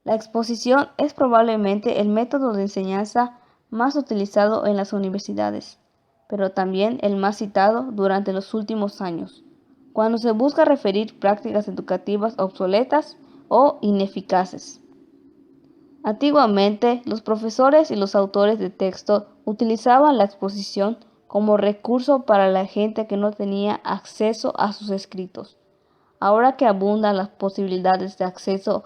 La exposición es probablemente el método de enseñanza más utilizado en las universidades, pero también el más citado durante los últimos años, cuando se busca referir prácticas educativas obsoletas o ineficaces. Antiguamente, los profesores y los autores de texto utilizaban la exposición como recurso para la gente que no tenía acceso a sus escritos. Ahora que abundan las posibilidades de acceso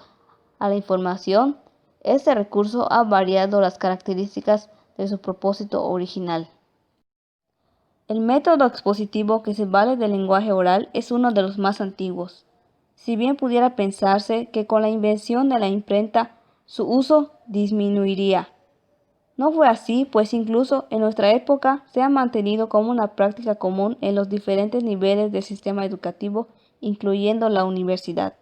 a la información, este recurso ha variado las características de su propósito original. El método expositivo que se vale del lenguaje oral es uno de los más antiguos. Si bien pudiera pensarse que con la invención de la imprenta su uso disminuiría. No fue así, pues incluso en nuestra época se ha mantenido como una práctica común en los diferentes niveles del sistema educativo, incluyendo la universidad.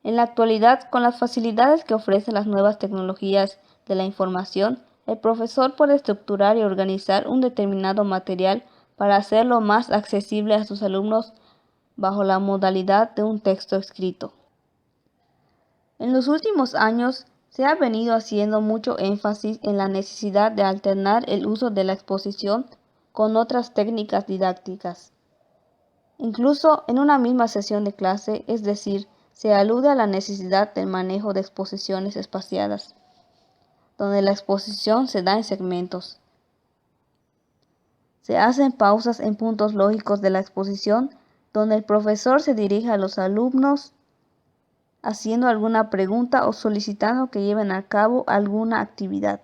En la actualidad, con las facilidades que ofrecen las nuevas tecnologías de la información, el profesor puede estructurar y organizar un determinado material para hacerlo más accesible a sus alumnos bajo la modalidad de un texto escrito. En los últimos años, se ha venido haciendo mucho énfasis en la necesidad de alternar el uso de la exposición con otras técnicas didácticas. Incluso en una misma sesión de clase, es decir, se alude a la necesidad del manejo de exposiciones espaciadas, donde la exposición se da en segmentos. Se hacen pausas en puntos lógicos de la exposición, donde el profesor se dirige a los alumnos haciendo alguna pregunta o solicitando que lleven a cabo alguna actividad,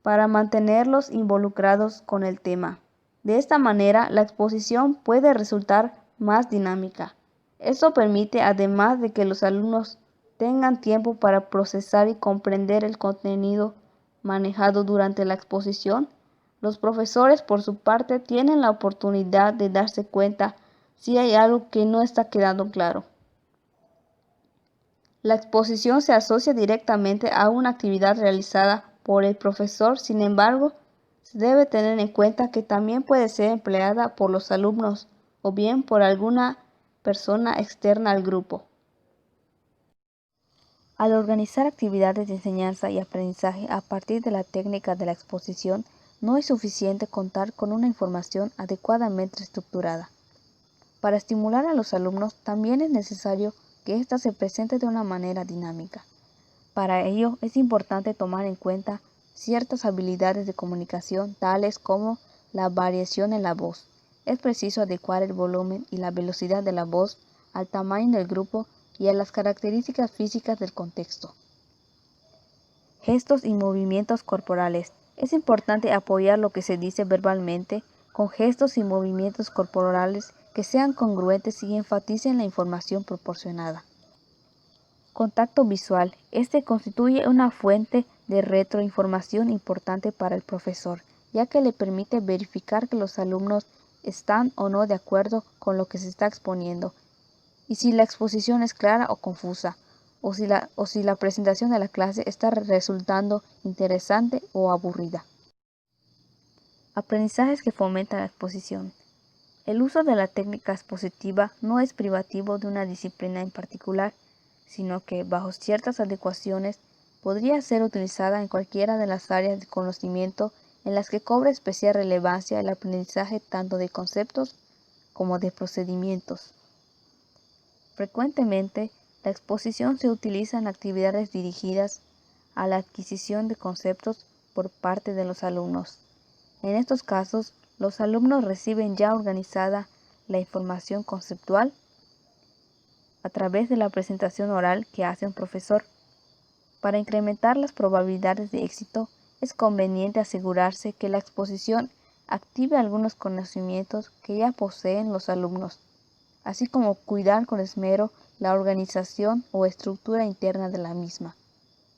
para mantenerlos involucrados con el tema. De esta manera, la exposición puede resultar más dinámica. Esto permite, además de que los alumnos tengan tiempo para procesar y comprender el contenido manejado durante la exposición, los profesores, por su parte, tienen la oportunidad de darse cuenta si hay algo que no está quedando claro. La exposición se asocia directamente a una actividad realizada por el profesor, sin embargo, se debe tener en cuenta que también puede ser empleada por los alumnos o bien por alguna persona externa al grupo. Al organizar actividades de enseñanza y aprendizaje a partir de la técnica de la exposición, no es suficiente contar con una información adecuadamente estructurada. Para estimular a los alumnos también es necesario que ésta se presente de una manera dinámica. Para ello es importante tomar en cuenta ciertas habilidades de comunicación tales como la variación en la voz. Es preciso adecuar el volumen y la velocidad de la voz al tamaño del grupo y a las características físicas del contexto. Gestos y movimientos corporales. Es importante apoyar lo que se dice verbalmente con gestos y movimientos corporales que sean congruentes y enfaticen la información proporcionada. Contacto visual. Este constituye una fuente de retroinformación importante para el profesor, ya que le permite verificar que los alumnos están o no de acuerdo con lo que se está exponiendo, y si la exposición es clara o confusa, o si la presentación de la clase está resultando interesante o aburrida. Aprendizajes que fomentan la exposición. El uso de la técnica expositiva no es privativo de una disciplina en particular, sino que, bajo ciertas adecuaciones, podría ser utilizada en cualquiera de las áreas de conocimiento en las que cobra especial relevancia el aprendizaje tanto de conceptos como de procedimientos. Frecuentemente, la exposición se utiliza en actividades dirigidas a la adquisición de conceptos por parte de los alumnos. En estos casos, los alumnos reciben ya organizada la información conceptual a través de la presentación oral que hace un profesor. Para incrementar las probabilidades de éxito, es conveniente asegurarse que la exposición active algunos conocimientos que ya poseen los alumnos, así como cuidar con esmero la organización o estructura interna de la misma.